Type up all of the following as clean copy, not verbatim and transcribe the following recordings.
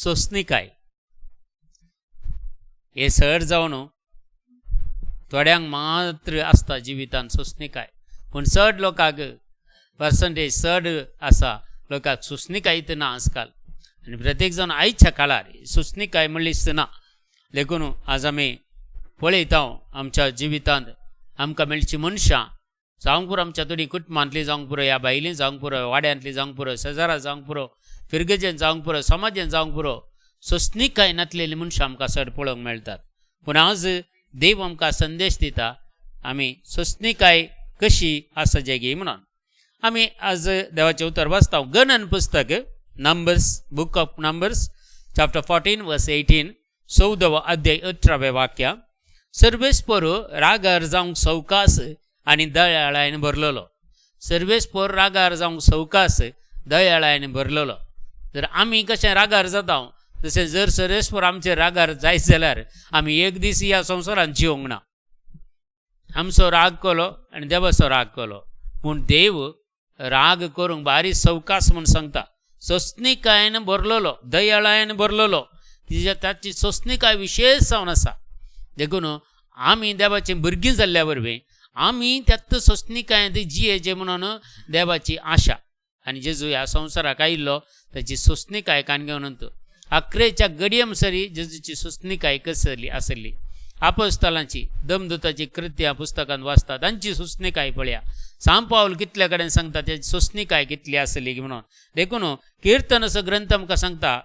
सोसणीकाय हे चड जावन थोड्यांक मात्र आसता जिवितांत सोसणीकाय, पूण चड लोकांक पर्संटेज चड आसा लोकांक सोसणीकाय ना आजकाल. आनी प्रत्येक जण आयच्या काळार सोसणीकाय म्हणलीच ना. देखून आज आमी पळयता आमच्या जिवितांत आमकां मेळची मनशां जावंक पुरो, आमच्या थोडी कुटुंबांतली जावंक पुरो, ह्या बायलीं जावंक पुरो, वाड्यांतली जावंक पुरो, शेजारा जावंक पुरो, फिरगेजेन जावंक पुरो, समाजान जावंक पुरो, सोसणीकाय नासलेली मनशां आमकां चड पळोवंक मेळटात. पूण आज देव आमकां संदेश दिता आमी सोसणीकाय कशी आसचे गे म्हणून. आमी आज देवाचें उतर वाचता. गणन पुस्तक numbers, book of numbers chapter 14 वर्स 18, 14व अध्याय 18वें वाक्य. सर्वेस्पर रागार जावंक सवकास आनी दयाळायेन भरलेलो. सर्वेस्पर रागार जावंक सवकास दयाळायेन भरलेलो. जर आमी कशें रागार जाता तशें जर सर्वेस्पर आमचे रागार जायत जाल्यार आमी एक दीस ह्या संवसारांत जिवंक ना. आमचो राग केलो आनी देवाचो राग केलो, पूण देव राग करूंक बारी सवकास म्हूण सांगता. सोसणीकायेन भरलेलो, दयाळायेन भरलेलो, ताची सोसणीकाय विशेश जावन आसा. देखून आमी देवाची भुरगीं जाल्ल्या वरवीं आमी त्यात सोसणीकायेंत जियेचे म्हणून देवाची आशा. आनी जेजू ह्या संवसाराक आयिल्लो ताची सोसणीकाय कान घेवन अकरेच्या घडये म्हणसरी जेजूची सोसणीकाय कसली आसली. आपोस्तलांची, दमदूताची कृत्यां पुस्तकांत वाचता तांची सोसणीकाय पळया. सांत पावल कितल्या कडेन सांगता त्याची सोसणीकाय कितली आसली म्हणून. देखून कीर्तनाचो ग्रंथ आमकां सांगता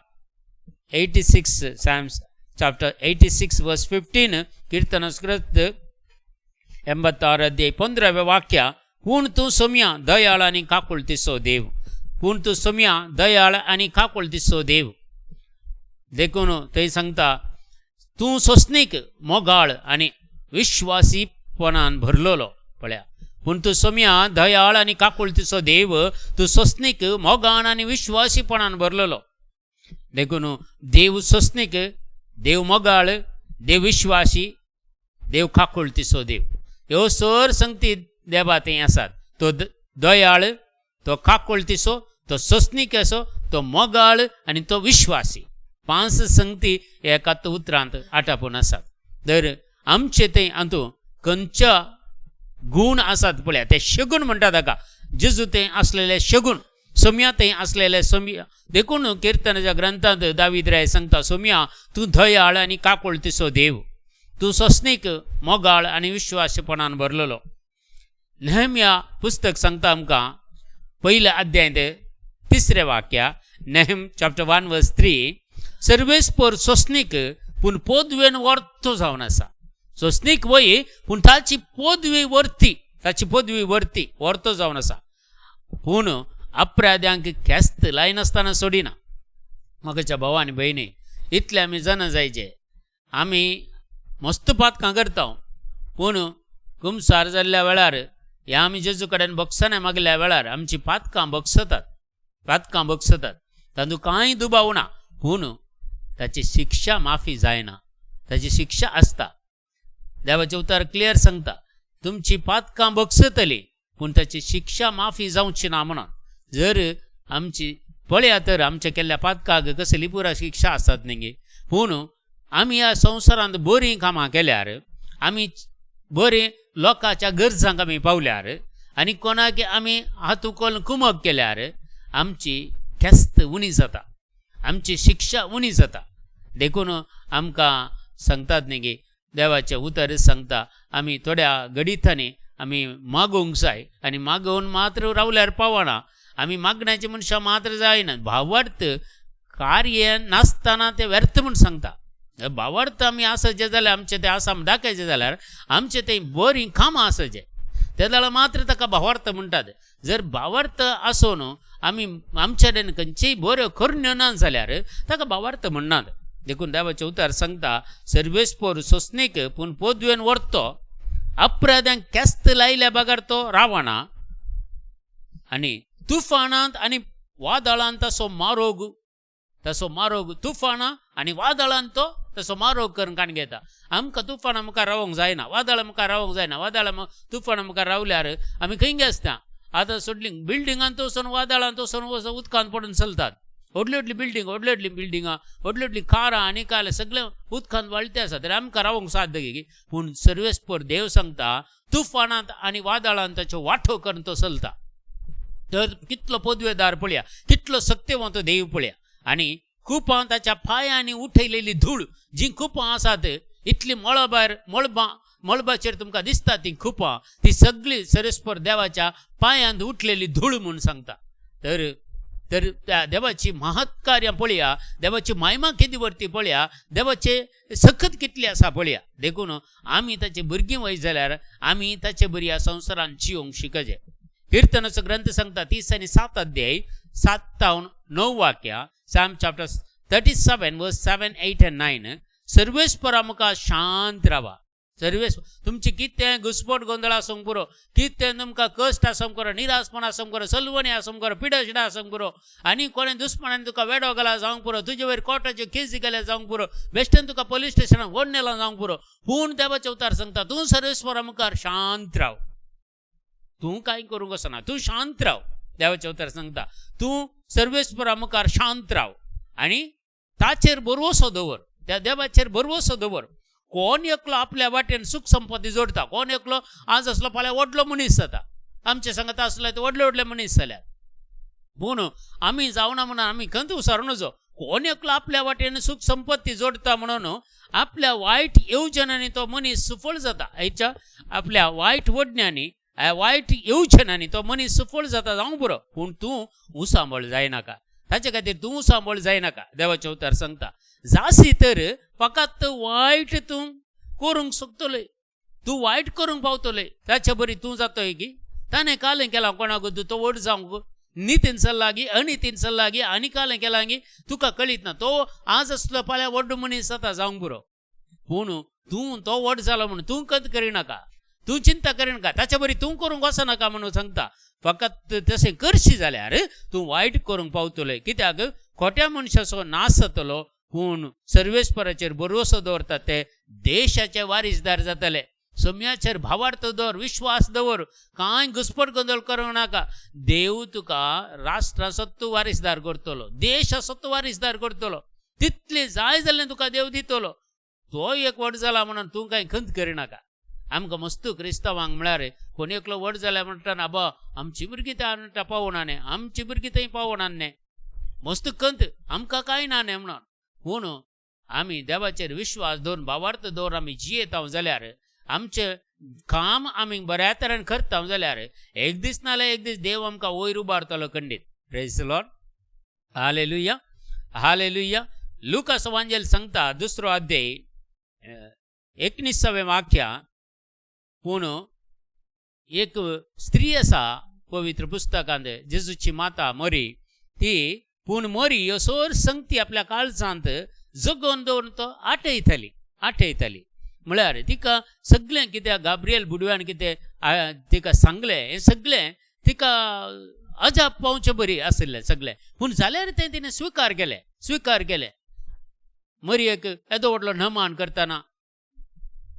86 साम्स चॅप्टर 86 वर्स 15, कीर्तनाचो ग्रंथ 86 अध्याय 15वें वाक्य. पूण तूं सोम्या दयाळ आनी काकुळतीचो देव. पूण तूं सोम्या दयाळ आनी काकुळतीचो देव. देखून थंय सांगता तूं सोसणीक मोगाळ आनी विश्वासीपणान भरलेलो. पळया, पूण तूं सोम्या दयाळ आनी काकुळतीचो देव, तूं सोसणीक मोगाळ आनी विश्वासीपणान भरलेलो. देखून देव सोसणीक, देव मोगाळ, देव विश्वासी, देव काकुळतीचो देव, ह्यो सर संगती देवा थंय आसात. तो दयाळ, तो काकुळतीचो, तो सोसणीकेचो, तो मोगाळ आनी तो विश्वासी. 5 संगती एकाच उतरांत आटापून आसात. तर आमचे थंय हातूं खंयच्या गूण आसात पळया, ते शगून म्हणटा ताका. जेजू थंय आसलेले शगूण, सोम्या थंय आसलेले सोम्या. देखून कीर्तनाच्या ग्रंथांत दावीद राय सांगता सोम्या तूं दयाळ आनी काकुळतीचो देव, तूं सोसणीक मोगाळ आनी विश्वासीपणान भरलेलो. नेहम्या पुस्तक सांगता आमकां पयल्या अध्यायांत 3रे वाक्य. नेहम चॅप्टर 1 वर्स 3. सर्वेस्पर सोसणीक पूण पोदवेन वर्तो जावन आसा. सोसणीक वय पूण ताची पोदवी वर्ती, ताची पोदवी वर्ती वर्तो जावन आसा. पूण अपराध्यांक केस्त लायनासतना सोडिना. म्हाकाच्या भाव आनी भयणी, इतले आमी जाणा जायचे. आमी मस्त पातकां करता, पूण कुमसार जाल्ल्या वेळार हे आमी जेजू कडेन बक्षांनी मागल्या वेळार आमची पातकां बक्षतात, पातकां बक्षतात. तातूंत कांय दुबाव ना, पूण ताची शिक्षा माफी जायना. ताची शिक्षा आसता. देवाचे उतार क्लियर सांगता तुमची पातकां बक्षतली, पूण ताची शिक्षा माफी जावची ना म्हणून. जर आमची पळया तर आमच्या केल्ल्या पातकाक कसली पुरा शिक्षा आसतात न्ही. पूण आमी ह्या संवसारांत बरीं कामां केल्यार, आमी बरें लोकांच्या गरजांक आमी पावल्यार, आनी कोणाक आमी हातूंत कुमक केल्यार आमची केस्त उणी जाता, आमची शिक्षा उणी जाता. देखून आमकां सांगतात न्ही देवाचें उतर सांगता आमी थोड्या घडितांनी आमी मागोवंक जाय, आनी मागोवन मात्र रावल्यार पावना. आमी मागण्याचे मनशां मात्र जायनात. भावार्थ कार्य नासतना ते व्यर्थ म्हूण सांगता. भावार्थ आमी आसचे जाल्यार आमचे ते आसाम दाखयचे जाल्यार आमचे ते बरीं कामां आसचे, ते जाल्यार मात्र ताका भावार्थ म्हणटात. जर भावार्थ आसून आमी आमचे कडेन खंयचीय बऱ्यो करण्यो ना जाल्यार ताका भावार्थ म्हणनात. देखून देवाचें उतर सांगता सर्वेस्पर सोसणीक पूण पोदवेन व्हरतो, अपराध्यांक केस्त लायल्या बगार तो रावना, आनी तुफानांत आनी वादळांत तसो मारोग तुफानां आनी वादळांत तो तसो मारोग करून काण घेता. आमकां तुफाना मुखार रावंक जायना, वादळा मुखार रावंक जायना. वादळा तुफाना मुखार रावल्यार आमी खंय गेसता. आतां सोडली बिल्डिंगांत वचून वादळांत वचून उदकांत पडून चलतात. व्हडली व्हडली बिल्डिंगां व्हडली कारां आनी काय सगळे उदकांत वळते आसा तर आमकां रावंक साध्य गी पूण सर्वेस्पर देव सांगता तुफानांत आनी वादळांत ताचो वांटो करून तो चलता. तर कितलो पदवेदार पळया, कितलो सत्यवंत देव पळया. आनी कुपां ताच्या पांयांनी उठयलेली धूळ जी कुपां आसात इतली मळबाचेर तुमकां दिसता ती कुपां ती सगळी सर्वेस्पर देवाच्या पांयांत उठलेली धूळ म्हूण सांगता. तर तर त्या देवाची महत्कार्यां पळया, देवाची महिमा किती वरती पळया, देवाचे सखत कितली आसा पळया. देखून आमी ताचे भुरगीं वय जाल्यार आमी ताचे बरी ह्या संवसारांत जिवंक शिकचे. किर्तनाचो ग्रंथ सांगता 30 आनी 7 अध्याय 7 ते 9 वाक्या. Psalm chapter 37 verse 7, 8 and 9. सर्वेस्परा मुखार शांत रावा. तुमची कितें घुसपट गोंधळ आसूंक पुरो, कितें तुमकां कश्ट आसूंक पुरो, निरासपण आसूंक पुरो, सलवणी आसूंक पुरो, पिडशिडां आसूंक पुरो, आनी कोणें दुश्मनान तुका वेडो घाला जावंक पुरो, तुजे वयर कोर्टाच्यो केसी केल्या जावंक पुरो, बेश्टेन तुका पुलीस स्टेशनाक व्हड नेला जावंक पुरो, पूण देवाचे उतार सांगता तूं सर्वेस्परा मुखार शांत राव. तूं कांय करूंक वचना, तूं शांत राव. देवाचे उतार सांगता तूं सर्वेस्परा मुखार शांत राव आनी ताचेर भरवोसो दवर, त्या देवाचेर भरवोसो दवर. कोण एकलो आपल्या वाटेन सुख संपत्ती जोडता, कोण एकलो आज असलो फाल्यां व्हडलो मनीस जाता. आमचे सांगता आसले ते व्हडले मनीस जाल्यात, पूण आमी जावना म्हणून आमी खंत उसर नजो. कोण एकलो आपल्या वाटेन सुख संपत्ती जोडता म्हणून आपल्या वायट येवजनांनी तो मनीस सुफळ जाता. हेच्या आपल्या वायट वडण्यांनी वायट येवजनांनी तो मनीस सुफळ जाता जावंक पुरो, पूण तूं उसांबळ जायनाका. ताचे खातीर तूं उसांबळ जायनाका. देवाचे उतार सांगता जासी तर फकत वायट तूं करूंक सोदतले, तूं वायट करूंक पावतले, ताचे बरी तूं जातोय की. ताणें कालें केलां कोणाक तो व्हड जावंक, नितीन सल्लागी अनितीन सल्लागी आनी कालें केलां गी तुका कळीत ना. तो आज असलो फाल्यां व्हड मनीस जाता जावंक पुरो, पूण तूं तो व्हड जालो म्हणून तूं कंत करिनाका, तूं चिंता करिनाका, ताचे बरी तूं करूंक वचनाका म्हणून सांगता. फकत तशें करशी जाल्यार तूं वायट करूंक पावतले. कित्याक खोट्या मनशाचो नाश जातलो, पूण सर्वेस्पराचेर भरवोसो दवरता ते देशाचे वारीसदार जातले. सम्याचेर भावार्थ दवर, विश्वास दवर, कांय घुसपट गोंधळ करूंक नाका. देव तुका राष्ट्राचो तूं वारीसदार करतलो, देशाचो तूं वारीसदार करतलो, तितले जाय जाल्यार तुका देव दितलो. तो एक व्हड जाला म्हणून तूं कांय खंत करिनाका. आमकां मस्तू क्रिस्तावांक म्हळ्यार कोणी एकलो व्हड जाल्या म्हणटा बा आमची भुरगीं त्या पावना न्ही, आमची भुरगीं थंय पावना न्ही, मस्तू खंत आमकां कांय ना न्ही म्हणून. पूण आमी देवाचेर विश्वास दवरून भावार्थ दवरून आमी जियेता जाल्यार, आमचें काम आमी बऱ्या तरेन करता जाल्यार एक दीस नाल्यार एक दीस देव आमकां वयर उबारतलो खंडीत. Praise the lord. Hallelujah hallelujah. लुकास एवांजेल सांगता 2 अध्याय 19 वाक्या. पूण एक स्त्री आसा पवित्र पुस्तकांत, जेजूची माता मरी, ती पूण मरी यसोर संगती आपल्या काळजांत जगोवन दवरून तो आठयताली. म्हळ्यार तिका सगळें कितें गाब्रिएल बुडव्यान कितें तिका सांगलें हें सगळें तिका अजाप पावचें बरी आशिल्लें सगळें, पूण जाल्यार तें तिणें स्विकार केलें. मरयेक येदो व्हडलो नमान करतना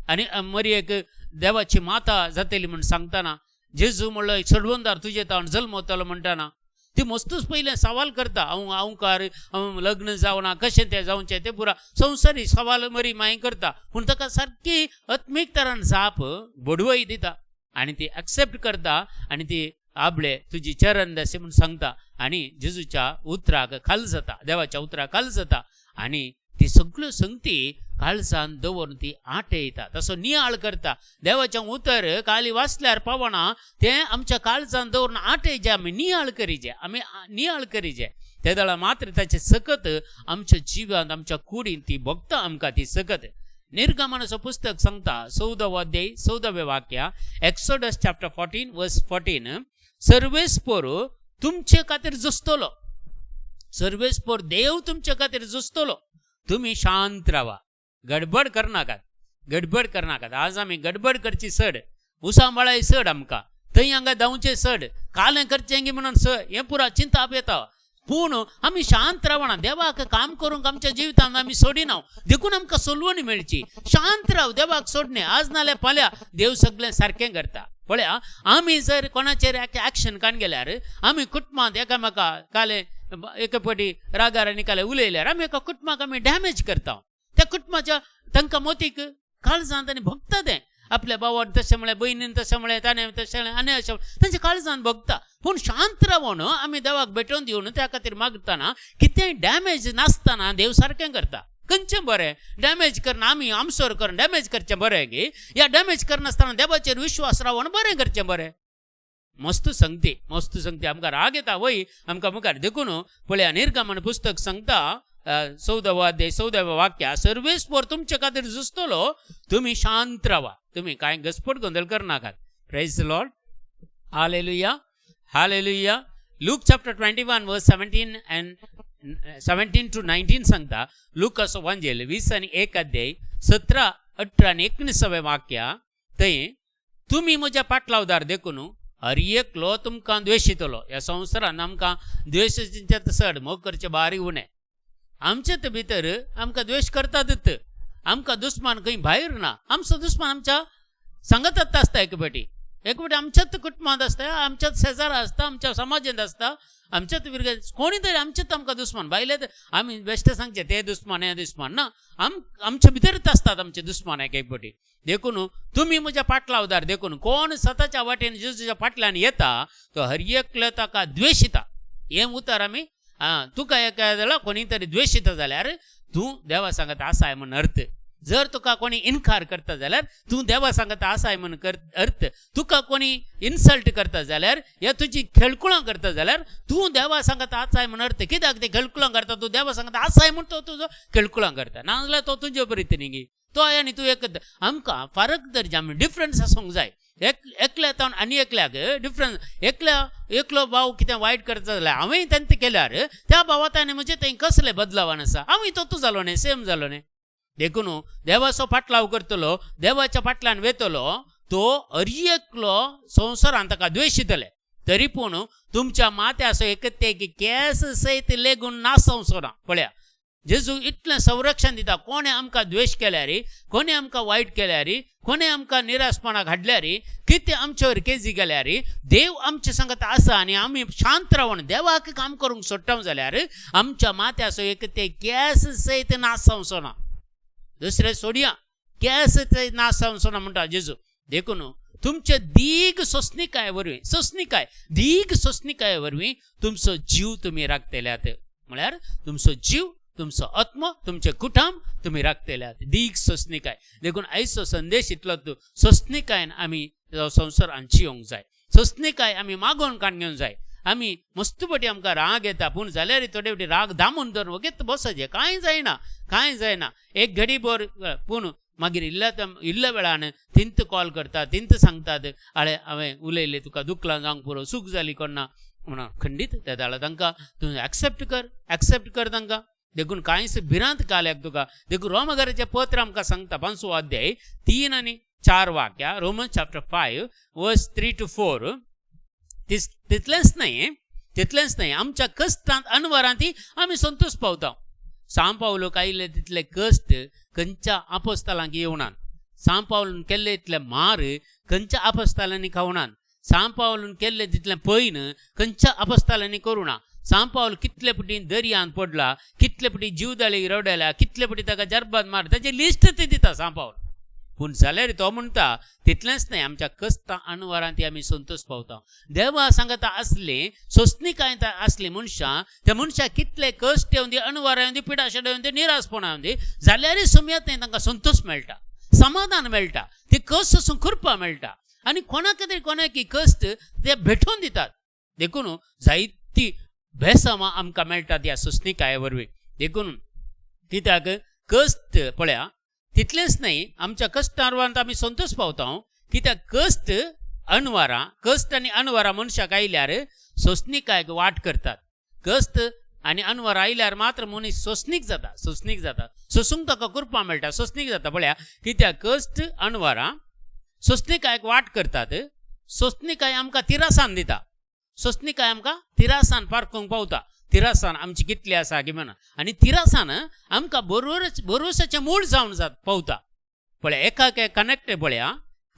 आनी मरयेक देवाची माता जातली म्हूण सांगतना, जेजू म्हणलो सडवंदार तुजे तावन जल्मवतलो म्हणटाना ती मस्तूच पयलें सवाल करता, हांवकार लग्न जावना, कशें तें जावचें तें पुरा संवसारी सवाल मरी मागीर करता. पूण ताका सारकी आत्मीक तरान जाप बडवय दिता आनी ती एक्सेप्ट करता आनी ती आपले तुजी चरण दशे म्हूण सांगता आनी जेजूच्या उतराक खाल जाता, देवाच्या उतराक खाल जाता आनी ती सगळ्यो संगती काळजांत दवरून ती आठयता, तसो नियाळ करता. देवाचें उतर काली वाचल्यार पावना तें आमच्या काळजांत दवरून आठयचें, आमी नियाळ करीचे. ते दळा मात्र ताचे सकत आमच्या जिवांत आमच्या कुडींत ती भोगता आमकां ती सकत. निर्गमनाचो पुस्तक सांगता 14 अध्याय 14 वाक्या. एक्सोडस चॅप्टर 14 वर्स 14. सर्वेस्पर तुमचे खातीर झुजतलो, सर्वेस्पर देव तुमचे खातीर झुजतलो, तुम्ही शांत रावा, गडबड करनाकात. आज आमी गडबड करची सड, उसांबाळाय सड, आमकां थंय हांगा धांवचे सड, कालें करचें गी म्हणून हें पुरा चिंता येता. पूण आमी शांत रावना, देवाक काम करूंक आमच्या जिवितांत आमी सोडिना, देखून आमकां सोलवणी मेळची. शांत राव, देवाक सोडणें आज नाल्यार फाल्यां देव सगळें सारकें करता. पळया, आमी जर कोणाचेर एक्शन काडून गेल्यार आमी कुटुंबांत एकामेका कालें एक पटी रागारा निकाले उलयल्यार आमी एका कुटुंबाक आमी डॅमेज करता. त्या कुटुंबाच्या तांकां मोतीक काळजांत आनी भोगता तें. आपल्या भावान तशें म्हळें, भयणीन तशें म्हळें, ताणें तशें म्हळें, आनी अशें तांच्या काळजांत भोगता. पूण शांत रावून आमी देवाक भेटोवन दिवन त्या खातीर मागतना कितेंय डॅमेज नासतना देव सारकें करता. खंयचें बरें डॅमेज करना आमी आमसोर करून डॅमेज करचें बरें गे, या डॅमेज करनासतना देवाचेर विश्वास रावून बरें करचें बरें. मस्त संगती आमकां राग येता वय आमकां मुखार देखून पळया निर्गमन पुस्तक सांगता 14वा अध्याय 14वें वाक्य, सर्वेस्पर तुमचे खातीर झुजतलो, तुमी शांत रावा, तुमी कांय घसपट गोंधळ करनाकात. Praise the lord. Hallelujah hallelujah. Luke chapter 21 verse 17 to 19 सांगता. लुकाचो वांजेल 20 अध्याय 17, 18 आनी 19 वाक्या, थंय तुमी म्हज्या पाटलावदार देखून हर एकलो तुमकां द्वेशितलो. ह्या संवसारान आमकां द्वेशाचें चड मोग करचें बारी उणें. आमचेच भितर आमकां द्वेश करतातच. आमकां दुस्मान खंय भायर ना. आमचो दुस्मान आमच्या सांगाताच आसता. एक फावटी आमच्याच कुटुंबांत आसता, आमच्याच शेजारा आसता, आमच्या समाजांत आसता, आमच्याच विरगत कोणी तरी आमचेच आमकां दुस्मान. भायले आमी बेश्टे सांगचे ते दुस्मान हे दुस्मान ना, आमच्या भितरच आसतात आमचे दुस्मान. एक फावटी देखून तुमी म्हज्या पाटलावदार देखून कोण स्वताच्या वाटेन जेजूच्या फाटल्यान येता तो हर एकलो ताका द्वेशिता. हें उतर आमी तुका एखाद्याला कोणी तरी द्वेशिता जाल्यार तूं देवा सांगता आसाय म्हण अर्थ. जर तुका कोणी इन्कार करता जाल्यार तूं देवा सांगता आसाय म्हण अर्थ. तुका कोणी इन्सल्ट करता जाल्यार या तुजी खेळकुळां करता जाल्यार तूं देवा सांगता आसाय म्हण अर्थ. कित्याक ते खेळकुळां करता तूं देवा सांगता आसाय म्हण तो तुजो खेळकुळां करता. नाजाल्यार तो तुजे बरी न्ही तो आनी तूं एक. आमकां फरक दर्जा आमी डिफरन्स आसूंक जाय. एकल्या आनी एकल्याक डिफरन्स. एकलो भाव कितें वायट करता जाल्यार हांवें तेंत केल्यार त्या भावात आनी म्हजें थंय कसलें बदलावण आसा. हांवूय तो जालो न्ही, सेम जालो न्ही. देखून देवाचो पाटलाव करतलो, देवाच्या फाटल्यान वेतलो, तो हर एकलो संवसारान ताका द्वेशितले. तरी पूण तुमच्या माथ्याचो एक ते केस सयत लेगून ना संवसारा. पळया जेजू इतलें संरक्षण दिता. कोणे आमकां द्वेश केल्यार, कोणे आमकां वायट केल्यार, कोणे आमकां निराशपणाक हाडल्यार, कितें आमचे वर केजी केल्यार देव आमचे सांगता आसा आनी आमी शांत रावून देवाक काम करूंक सोडटा जाल्यार आमच्या माथ्याचो एक ते केस सयत नाश संवसना. दुसरें सोडया, केस सयत नाश संवसना म्हणटा जेजू. देखून तुमचे दीग सोसणिकाय वरवीं तुमचो जीव तुमी राखतल्यात. म्हळ्यार तुमचो जीव, तुमचो आत्मा, तुमचे कुटुंब तुमी राखतल्यात. दीग सोसणिकाय. देखून आयचो संदेश इतलोच, सोसणिकायन आमी संवसारान जियोंक जाय. सोसणिकाय आमी मागोवन काडूंक जाय. आमी मस्तपटी आमकां राग येता पूण जाल्यार थोडे फावटी राग दामून धरून वगेत बसचें. कांय जायना. एक घडी भर पूण मागीर इल्ल्या वेळान तिंत कॉल करता, तिंत सांगतात हांवें उलयलें, तुका दुखलां जावंक पुरो, सूख जाली कोणा म्हणून खंडीत त्या दाळा तांकां तूं एक्सेप्ट कर तांकां. देखून कांयच भिरांत काल्याक तुका. देखून रोमकाराचें पत्र आमकां सांगता 5वो अध्याय 3 आनी 4 वाक्या. रोमन्स चॅप्टर 5 वर्स 3 to 4. तितलेंच न्हय आमच्या कश्टांत अनवरांत आमी संतोष पावता. सांव पावलोक आयिल्ले तितले कश्ट खंयच्या आपोस्तालांक येवनात. सांव पावलून केल्ले इतले मार खंयच्या आपोस्तालांनी खावनात. सांव पावलून केल्ले तितलें पैन खंयच्या आपोस्तालांनी करूना. सांव पावल कितले पटी दर्यांत पडला, कितले पटी जीवदाळी रडल्या, कितले पटी ताका जरबाद मार, ताची लिस्ट ते दिता सांव पावल. पूण जाल्यार तो म्हणटा तितलेंच न्हय, आमच्या कश्टां अनवरांत आमी संतोष पावता. देवा सांगता आसले सोसणिकाय आसली मनशां, त्या मनशाक कितले कश्ट येवन दी, अनवरां येवन दी, पिडाशेडां येवन दी, निराशपणां येवन दी, जाल्यारय समेत तांकां संतोष मेळटा, समाधान मेळटा, ते कश्ट पासून करपा मेळटा. आनी कोणाक तरी कोणाकी कश्ट ते भेटोवन दितात. देखून जायती भेसामां आमकां मेळटात ह्या सोसणिकाये वरवीं. देखून कित्याक कश्ट पळया तितलेंच न्हय, आमच्या कश्टांत आमी संतोष पावता. कित्याक कश्ट आनी अनवरां मनशाक आयल्यार सोसणिकायक वाट करतात. कश्ट आनी अनवरां आयल्यार मात्र मनीस सोसणीक जाता. सोसूंक ताका करपा मेळटा, सोसणीक जाता. पळया कित्याक कश्ट अनवरां सोसणिकायक वाट करतात. सोसणिकाय आमकां तिरासान दिता. सोसणिकाय आमकां तिरासान पारखूंक पावता. तिरासान आमची कितली आसा की म्हणा. आनी तिरासान आमकां बरोवसाचें मूळ जावन पावता. पळया एकाक कनेक्ट. पळया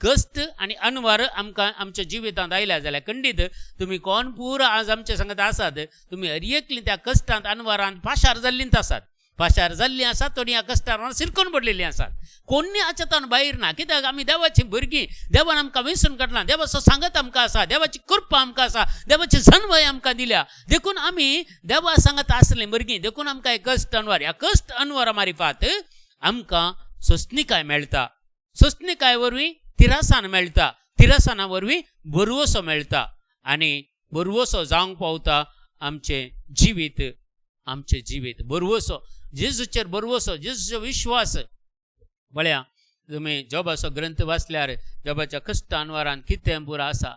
कष्ट आणि अनवर आमकां आमच्या जिवितांत आयल्या जाल्यार खंडीत तुमी कोण पुरो आज आमचे सांगत आसात तुमी हर एकली त्या कश्टांत अनवरांत पाशार जाल्लींच आसात. पाशार जाल्लीं आसात, थोडीं ह्या कश्टार सिरकोन पडलेलीं आसात. कोणी हाच्यातान भायर ना, कित्याक आमी देवाची भुरगीं. देवान आमकां वेंचून काडलां, देवाचो सांगत आमकां आसा, देवाची कृपा आमकां आसा, देवाची जन्मय आमकां दिल्या. देखून आमी देवा सांगत आसलें भुरगीं, देखून आमकां हे कश्ट अनवर, ह्या कश्ट अनवरा मारिफात आमकां सोंसणीकाय मेळटा. सोंसणीकाय वरवीं तिरासान मेळटा, तिरासाना वरवीं बरवसो मेळटा आनी बरवसो जावंक पावता आमचें जिवीत. आमचें जिवीत बरवसो, जेजूचेर बरवसो, जेजूचो विश्वास. पळया तुमी जॉबाचो ग्रंथ वाचल्यार जॉबाच्या कश्ट अनवरान कितें पुरो आसा.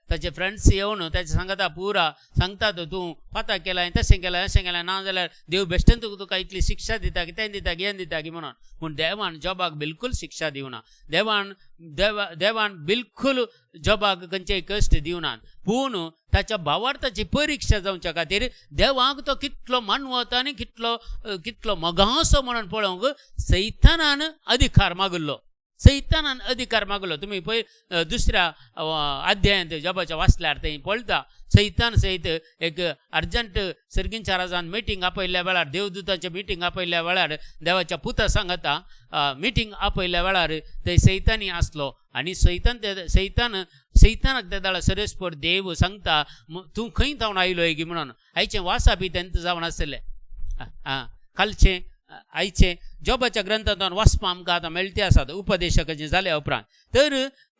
ताचे फ्रेंड्स येवन ताचे सांगता पुरा सांगतात तूं पाता केलां, तशें केलां, अशें केलां, ना जाल्यार देव बेश्टेन तुका इतली शिक्षा दिता की तें दिता की हें दिता की म्हणून. पूण देवान जॉबाक बिलकुल शिक्षा दिवना. देवान बिलकुल जॉबाक खंयचेय कश्ट दिवनात. पूण ताच्या भावार्थाची परीक्षा जावच्या खातीर देवाक तो कितलो मानवत आनी कितलो मोगांसो म्हणून पळोवंक सैतानान अधिकार मागलो. सैतानान अधिकार मागलो. तुमी पळय दुसऱ्या अध्यायांत जॉबाच्या वाचल्यार थंय पळयता सैतान सयत एक अर्जंट सर्गींच्या राजान मिटींग आपयल्ल्या वेळार, देवदूताचें मिटींग आपयल्ल्या वेळार देवाच्या पुता सांगता मिटींग आपयल्ल्या वेळार थंय सैतानी आसलो आनी सैतानाक ते दाळा सरस्पर देव सांगता तूं खंय जावन आयलोय की म्हणून. आयचें वासा बी तेंच जावन आसलें. कालचें आयचें जॉबाच्या ग्रंथांतून वाचपाक आमकां आतां मेळटे आसात उपदेशकाचें जाल्या उपरांत. तर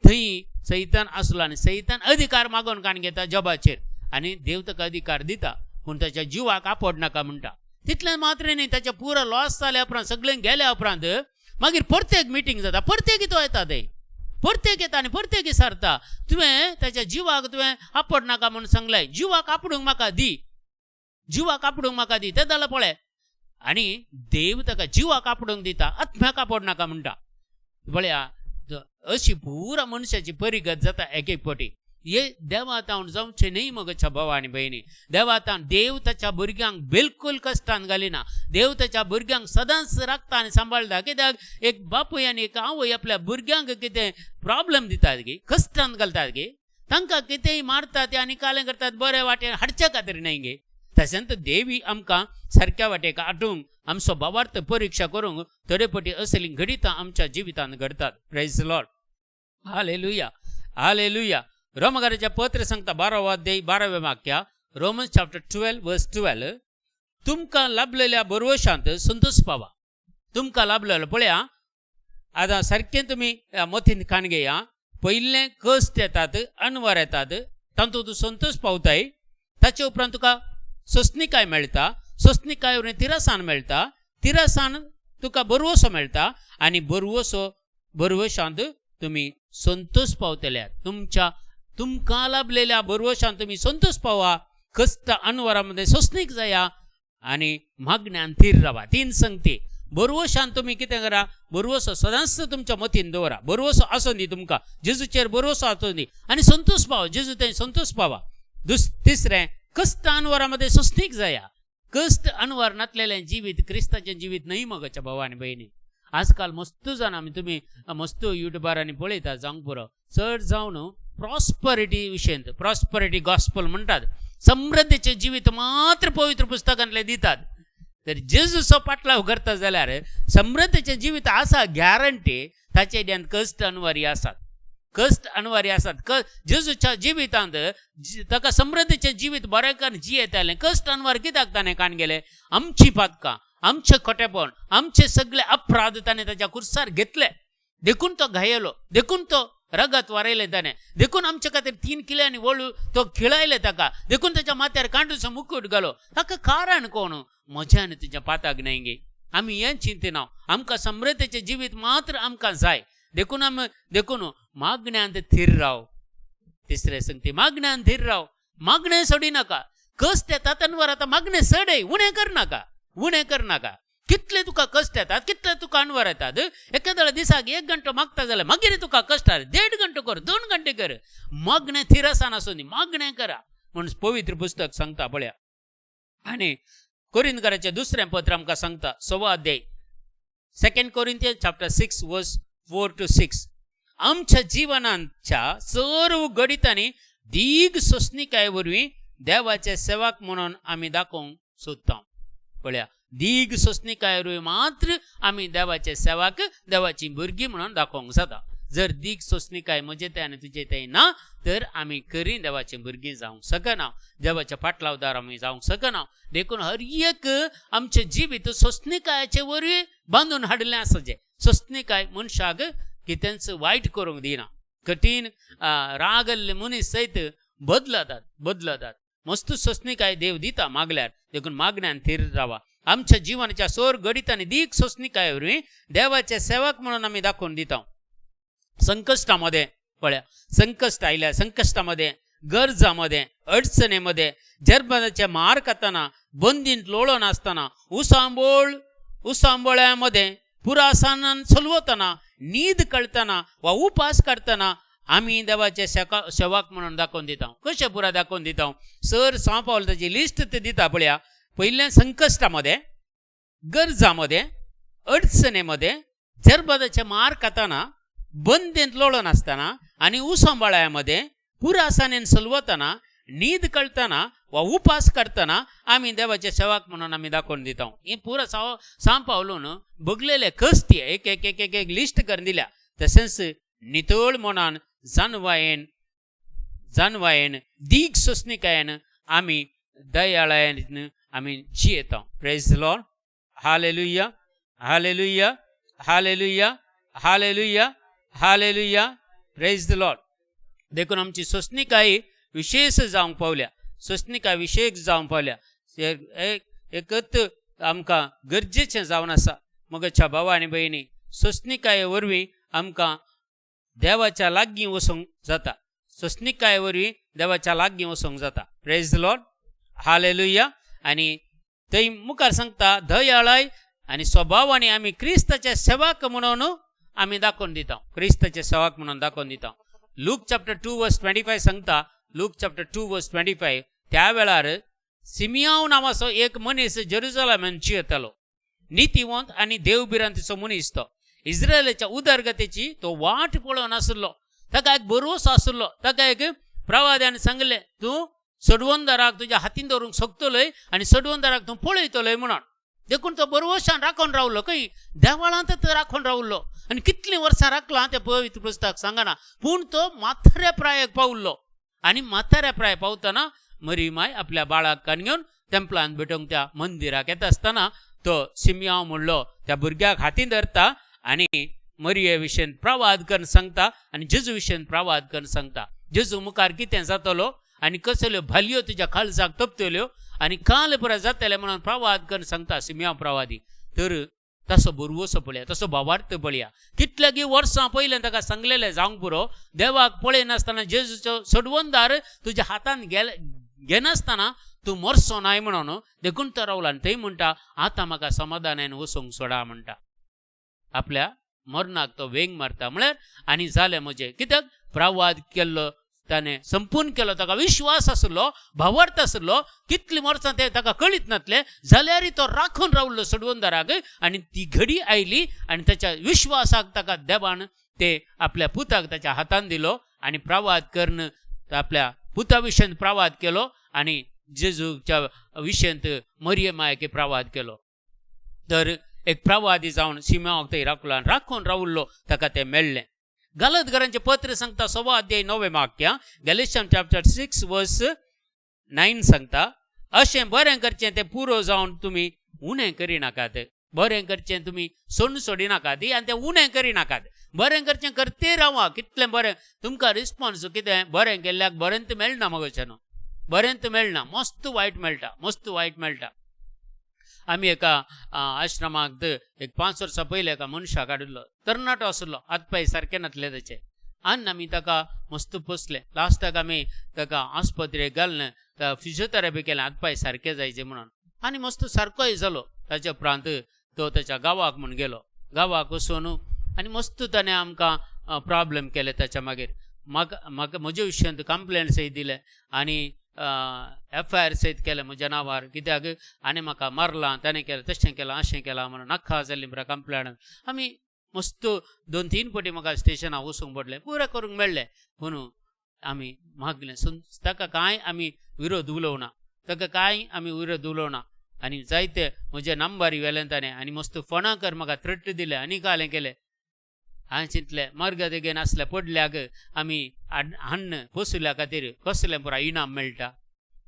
थंय सैतान आसलो आनी सैतान अधिकार मागून काण घेता जॉबाचेर आनी देव ताका अधिकार दिता पूण ताच्या जिवाक आपड नाका म्हणटा. तितलें मात्र न्ही, ताच्या पुरो लॉस जाल्या उपरांत सगळें गेल्या उपरांत मागीर परतेक मिटींग जाता, परतेक तो येता थंय, परतेक येता आनी परतेक विचारता तुवें ताच्या जिवाक तुवें आपड नाका म्हणून सांगलें, जिवाक आपडूंक म्हाका दी, जिवाक आपडूंक म्हाका दी. तें जालां पळय. आनी देव ताका जिवाक आपडूंक दिता, आत्म्याक आपड नाका म्हणटा. पळया अशी पुरा मनशाची परिगत जाता एक एक फावटी. हे देवातावन जावचें न्ही मगच्या भावा आनी भयणी. देवातावन देव ताच्या भुरग्यांक बिलकुल कश्टान घालिना. देव ताच्या भुरग्यांक सदांच राखता आनी सांबाळटा. कित्याक एक बापूय आनी एक आवय आपल्या भुरग्यांक कितें प्रॉब्लेम दितात गे, कश्टान घालतात गे, तांकां कितेंय मारतात आनी कालें करतात, बरे वाटेन हाडच्या खातीर न्हय गे. तशेंच देवी आमकां सारक्या वाटेक हाडूंक आमचो भावार्थ परीक्षा करूंक थोडेपटी असली घडितां आमच्या जिवितांत घडतात. Praise the lord. Hallelujah, hallelujah. रोमकाराच्या पत्र सांगता 12 अध्याय 12वें वाक्य, रोमन्स चॅप्टर 12 वर्स 12, तुमकां लाभलेल्या बरवशांत संतोष पावा. तुमकां लाभलेलो पळया आतां सारकें तुमी मतीन कान घेया. पयलें कश्ट येतात, अनवर येतात, तातूंत तूं संतोष पावताय. ताचे उपरांत तुका सोंसणीकाय मेळटा, सोंसणीकाय वरवीं तिरासान मेळटा, तिरासान तुका बरवसो मेळटा आनी बरवशांत तुमी संतोष पावतल्यात. तुमकां लाभलेल्या बरवशांत तुमी संतोष पावा, कश्ट अनवरा मध्ये सोंसणीक जाया आनी मागण्यांत थीर रावा. 3 संगती. बरवशांत तुमी कितें करा, बरवसो सदांच तुमच्या मतीन दवरा. बरवसो आसूं दी तुमकां, जेजूचेर बरवसो आसूं दी आनी संतोष पावा, जेजू थंय संतोष पावा. तिसरें, कश्ट अनवरामध्ये सोंसणीक जाया. कश्ट अनवर नातलेलें जिवीत क्रिस्ताचें जिवीत न्हय मगच्या भावा आनी भयणी. आजकाल मस्त जाण आमी तुमी मस्त युट्यूबारांनी पळयता जावंक पुरो चड जावन प्रॉस्परिटी विशयंत, प्रॉस्परिटी गॉस्पल म्हणटात, समृद्धीचें जिवीत मात्र पवित्र पुस्तकांतले दितात. तर जेजूचो पाटलाव करता जाल्यार समृद्धीचें जिवीत आसा गॅरंटी. ताचे इड्यान कश्ट अनवारी आसात, कश्ट अनवारी आसात. जेजूच्या जिवितांत ताका समृद्धीचें जिवीत बरेंकान जियेतालें. कश्ट अनवर कित्याक ताणें काण गेलें? आमची पातकां, आमचें खोटेपण, आमचे सगळे अपराध ताणें ताच्या कुर्सार घेतले. देखून तो घायलो, देखून तो रगत वारयले ताणें, देखून आमचे खातीर 3 किल्यांनी वळू तो खिळायले ताका, देखून ताच्या माथ्यार कांटूचो मुकुट घालो. ताका कारण कोण? म्हज्या आनी तुज्या पाताक न्हय गे. आमी हें चिंतिना. आमकां समृद्धीचें जिवीत मात्र आमकां जाय. देखून मागण्यांत थीर राव. तिसरें संगती, मागण्यांत थीर राव. मागणें सोडी नाका. कश्ट येतात अनवर आतां मागणें सोडय, उणें करनाका, उणें करनाका. कितले तुका कश्ट येतात, कितले तुका अनवर येतात. एखाद्या दिसाक 1 घंटो मागता जाल्यार मागीर तुका कश्ट 1.5 घंटो कर, 2 घंटे कर. मागणें थिरासान आसूं दी, मागणें करा म्हणून पवित्र पुस्तक सांगता पळया. आनी कोरिंथकाराचें दुसरें पत्र आमकां सांगता 6 अध्याय 2 कोरिंथियन्स चॅप्टर 6 वर्स 4 to 6. आमच्या जिवनाच्या सर्व गणितांनी दीग सोसणीकाये वरवीं देवाचे सेवक म्हणून आमी दाखोवंक सोदता. पळया, दीग सोसणीकाये वरवीं मात्र आमी देवाचे सेवक, देवाची भुरगीं म्हणून दाखोवंक जाता. जर दीग सोसणीकाय म्हजे ते आनी तुजे ते ना तर आमी खरी देवाची भुरगीं जावंक शकना, देवाच्या फाटलावदार आमी जावंक शकना. देखून हर एक आमचे जिवीत सोसणीकायाचे वरवीं बांदून हाडलें आसा. जे सोसणीकाय मनशाक कितेंच वायट करूंक दिना. कठीण रागल्ले मनीस सयत बदलतात. मस्त सोसणीकाय देव दिता मागल्यार. देखून मागण्यान थीर रावा. आमच्या जिवनाच्या सोर गणितांनी दीग सोसणीकाय वरवीं देवाचे सेवक म्हणून आमी दाखोवन दिता. संकष्टामध्ये पळया, संकष्ट आयल्या, संकष्टामध्ये, गरजामध्ये, अडचणीमध्ये, जर्मनाचे मार खाताना, बंदीन लोळून असताना, उसांबोळ्यामध्ये, पुरासानान चलवताना, न्हीद कळताना वा उपास करताना आमी देवाचे सेवक म्हणून दाखोवन दिता. कशें पुरा दाखोवन दिता? सर सांव पावल ताची लिस्ट ते दिता. पळया, पयलें संकश्टामध्ये, गरजामध्ये, अडचणीमध्ये, जर्मनाचे मार खाताना, बंदेंत लोळून असताना आणि उसांबळ्यामध्ये, पुरासानेन चलवताना, न्हीद कळताना वा उपास करताना आमी देवाचे सेवक म्हणून आमी दाखोवन दिता. ही पुरा सांव पावलून बगलेले कस्ती एक एक एक एक एक लिस्ट करून दिल्या. तशेंच नितळ मनान जानवायेन दीग सोसणीकायेन आमी दयाळायेन आमी जियेता. Praise the lord. Hallelujah, hallelujah, hallelujah, hallelujah, hallelujah. Praise the lord. देखून आमची सोसणीकाय विशेष जावंक पावल्या. सोसणीकाय विशेष जावंक पावल्या. एकत आमकां गरजेचें जावन आसा. मगच्या भावा आनी भयणी, सोसणीकाये वरवीं आमकां देवाच्या लागीं वचूंक जाता. सोसणीकाये वरवीं देवाच्या लागीं वचूंक जाता. Praise the lord. हालेलुया. आनी थंय मुखार सांगता, दयाळाय आनी स्वभावानी आमी क्रिस्ताचे सेवक म्हणून आमी दाखोवन दिता. क्रिस्ताचे सेवक म्हणून दाखोवन दिता. लूक चॅप्टर 2:25 सांगता. लूक चॅप्टर 2:25 त्या वेळार सिमियाव नांवाचो एक मनीस जेरुसलेमान येतालो. नितीवंत आनी देवबिरांतीचो मनीस तो. इस्रायलाच्या उदरगतीची तो वाट पळोवन आसलो. ताका एक भरोस आसलो. ताका एक प्रवाद्यान सांगले, तूं सडवंदाराक तुज्या हातीन धरूंक शकतलोय आनी सडवंदाराक तूं पळयतलोय म्हणून. देखून तो बरोवशान राखून रावलो. खंय देवाळांत तो राखून रावलो. आनी कितलीं वर्सां राखलां तें पवित्र पुस्तक सांगना. पूण तो म्हाताऱ्या प्रायाक पावलो. आनी म्हाताऱ्या प्राय पावतना मरियमाय आपल्या बाळाक कान घेवन तेंपलांत भेटोवंक त्या मंदिराक येता आसतना तो सिमियाव म्हणलो त्या भुरग्याक हातीन धरता आनी मरिये विशयेन प्रवाद करून सांगता आनी जेजू विशयेन प्रवाद करून सांगता. जेजू मुखार कितें जातलो आनी कसल्यो भालयो तुज्या खालसाक तपतल्यो आनी काल पुरा जातले म्हणून प्रवाद करून सांगता सिमियाव प्रवादी. तर तसो बरवसो पळया, तसो भावार्थ पळया. कितल्यागी वर्सां पयलें ताका सांगलेलें जावंक पुरो, देवाक पळयनासतना जेजूचो सडवंदार तुज्या हातान घेनासतना तूं मरचो नाय म्हणून. देखून तो रावला आनी थंय म्हणटा, आतां म्हाका समाधानान वचोंक सोडा म्हणटा. आपल्या मरणाक तो वेंग मारता. म्हळ्यार आनी जालें म्हजें. कित्याक प्रवाद केल्लो ताणें संपूर्ण केलो. ताका विश्वास आसलो, भावार्थ आसलो. कितलीं वर्सां ते ताका कळीत नासलें जाल्यारय तो राखून रावलो सडवंदाराक. आनी ती घडी आयली आनी ताच्या विश्वासाक ताका देवान ते आपल्या पुताक ताच्या हातान दिलो आनी प्रवाद करून आपल्या पुता विशयेन प्रवाद केलो आनी जेजूच्या विशयेंत मरियमायेक प्रवाद केलो. तर एक प्रवादी जावन सिमियावाक थंय राखलो आनी राखून रावलो ताका तें मेळ्ळें. गलतकारांचें पत्र सांगता 6 अध्याय 9 वाक्य. गॅलेशियन चॅप्टर 6:9 सांगता, अशें बरें करचें तें पुरो जावन तुमी उणें करिनाकात. बरें करचें तुमी सोडिनाकात आनी तें उणें करिनाकात. बरें करचें करते रावा. कितलें बरें तुमकां रिस्पॉन्स कितें बरें केल्ल्याक बरेंत मेळना. मगोचें न्हू, बरेंत मेळना, मस्त वायट मेळटा, मस्त वायट मेळटा. आमी एका आश्रमाक एक 5 वर्सां पयलीं एका मनशाक हाडिल्लो. तरणाटो आसलो, हातपाय सारके नासले ताचे. आनी आमी ताका मस्त पोसलें. लास्टाक आमी ताका आस्पत्रेक घालून फिजिओथेरपी केलें हातपाय सारके जायचे म्हणून. आनी मस्त सारकोय जालो. ताच्या उपरांत तो ताच्या गांवाक म्हूण गेलो. गांवाक वचून आनी मस्त ताणें आमकां प्रॉब्लेम केले. ताच्या मागीर म्हाका म्हजे विशयेंत कंप्लेंट्सय दिले आनी FIR सयत केलें म्हज्या नांवार. कित्याक आनी म्हाका मारलां, ताणें केलें, तशें केलां, अशें केलां म्हणून नाखा जाल्ली मरे कंप्लेंट. आमी मस्त 2-3 पटी म्हाका स्टेशनार वचूंक पडलें पुरा करूंक मेळ्ळें म्हणून आमी मागलें. ताका कांय आमी विरोध उलोवना, ताका कांय आमी विरोध उलोवना. आनी जायते म्हजे नंबर व्हेलें ताणें आनी मस्त फोनाकर म्हाका थ्रेट दिले आनी कालें केलें. हांवें चिंतलें मार्ग देगेन आसल्या पडल्याक आमी हाडन पोसुल्या खातीर कसलें पुरा इनाम मेळटा.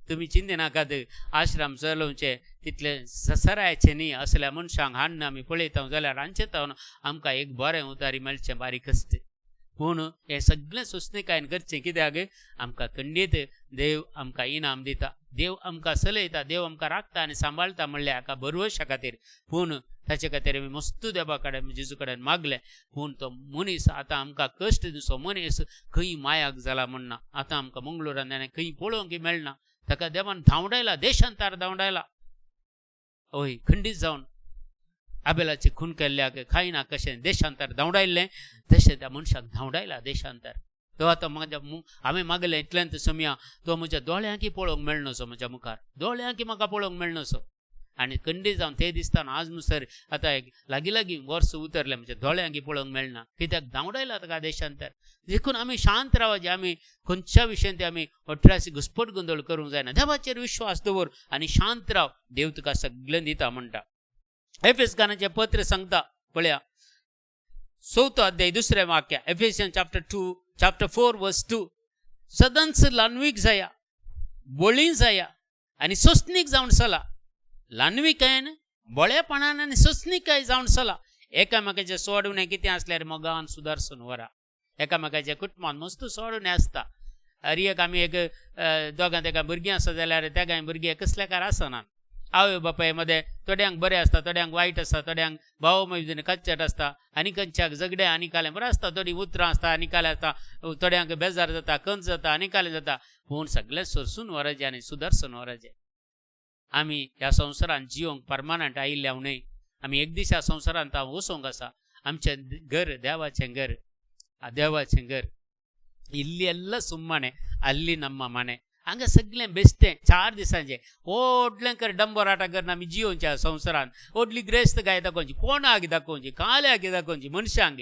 तुमी चिंती नाकात आश्रम चलोवचे तितले सरायचे न्ही. असल्या मनशांक हाडन आमी पळयता जाल्यार रांदचे तावन आमकां एक बरें उतारी मेळचें बारीक आसता. पूण हें सगळें सुस्तेकायेन करचें कित्याक आमकां खंडीत देव आमकां इनाम दिता, देव आमकां चलयता, देव आमकां राखता आनी सांबाळटा म्हणल्यार हाका भरवशा खातीर. पूण ताचे खातीर आमी मस्त देवा कडेन जेजू कडेन मागलें. पूण तो मनीस आतां आमकां कश्ट दिसो मनीस खंय मायाक जाला म्हणना. आतां आमकां मंगळुरान ताणें खंय पळोवंक मेळना. ताका देवान धांवडायला, देशांतर धांवडायला. हय खंडीत जावन आबेलाची खून केल्ल्याक खायना कशें देशांतर धांवडायल्लें तशें त्या मनशाक धांवडायला देशांतर. तो आतां म्हाज्या हांवें मागलें इतल्यांत समया तो म्हज्या दोळ्यांकी पळोवंक मेळनासो, म्हज्या मुखार दोळ्यांकी म्हाका पळोवंक मेळनासो. आनी खंडीत जावन ते दिसताना आज नुसर आतां एक लागीं वर्स उतरलें म्हज्या दोळ्यांकी पळोवंक मेळना. कित्याक धांवडायला ताका देशांतर. देखून आमी शांत रावचे. आमी खंयच्या विशयान ते आमी अठराशी घुसपट गोंदळ करूंक जायना. देवाचेर विश्वास दवर आनी शांत राव, देव तुका सगळें दिता म्हणटा. एफेसकारांचें पत्र सांगता पळया 4 अध्याय 2 वाक्य. एफेसियन chapter 4 verse 2. सदांच लान्वीक जाया, बोळी जाया आनी सोसणीक जावन चला. लान्वीकायेन बोळेपणान आनी सोसणीकाय जावन चला. एकामेकाचें सोडवणें कितें आसल्यार मोगान सुदारसून व्हरा. एकामेकाच्या कुटुंबान मस्त सोडवणें आसता. एक आमी एक दोगां तेका भुरगीं आसा जाल्यार तेगाय भुरगीं कसलेकार आसना. आवय बापाय मदें थोड्यांक बरें आसता, थोड्यांक वायट आसता, थोड्यांक भाव मजदीन कच्चट आसता, आनी खंयच्याक झगडें आनी कालें बरें आसता, थोडीं उतरां आसता आनी कालें आसता, थोड्यांक बेजार जाता, कंस जाता आनी कालें जाता. पूण सगळें सरसून व्हरचें आनी सुदारसून व्हरचें. आमी ह्या संवसारांत जिवंक परमानंट आयिल्ल्या न्हय. आमी एक दीस ह्या संवसारांत वचोंक आसा. आमचें घर देवाचें घर, देवाचें घर इल्ली ಎಲ್ಲ ಸುಮ್ಮನೆ ಅಲ್ಲಿ ನಮ್ಮ ಮನೆ. हांगा सगळें बेश्टें 4 दिसांचें व्हडलें कर डंबराट कर आमी जिवोवच्या संवसारांत. व्हडली ग्रेस्त गाय दाखोवची, कोणाक दाखोवची, काल्याक दाखोवची, मनशांक